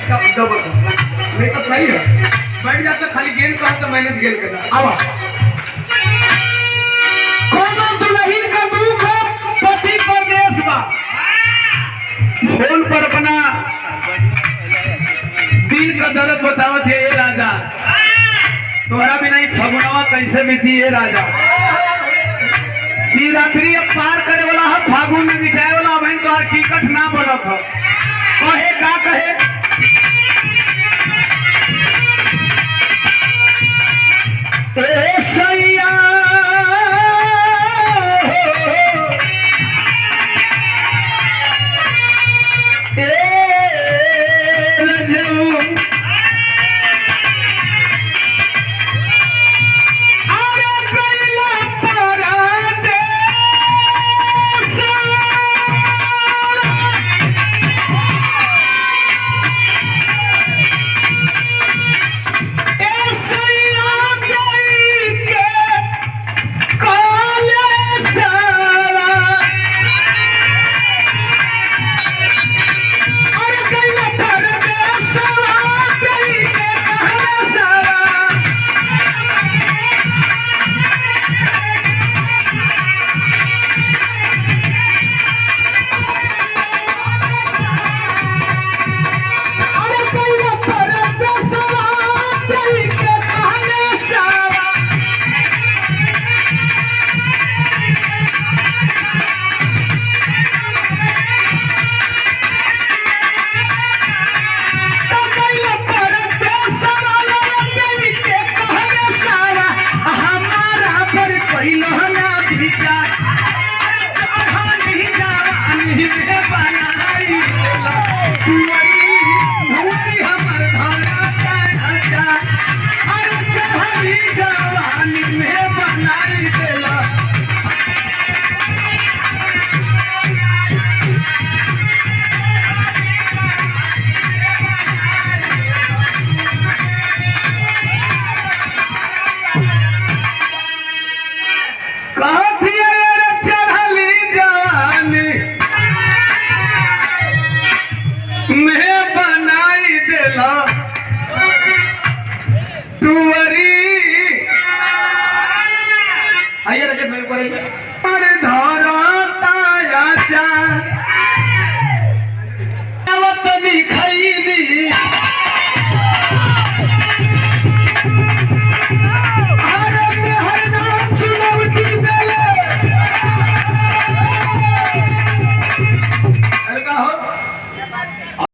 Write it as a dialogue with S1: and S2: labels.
S1: Double नहीं तो सही है। बैठ जाता खाली गेंद का तो मैनेज गेंद करना। अब कोनो दुल्हन का दुख पति परदेश बा फोन पर अपना दिल का दर्द बतावत है ये राजा। तोहरा भी नहीं फगुनवा कैसे बीती ये राजा। शिवरात्रि अब पार करे वाला है, फागुन में बिछाए वाला बहन तो टिकट ना बनत है। कहे का कहे ए सैया आइए राजेश भाई ऊपर आइए।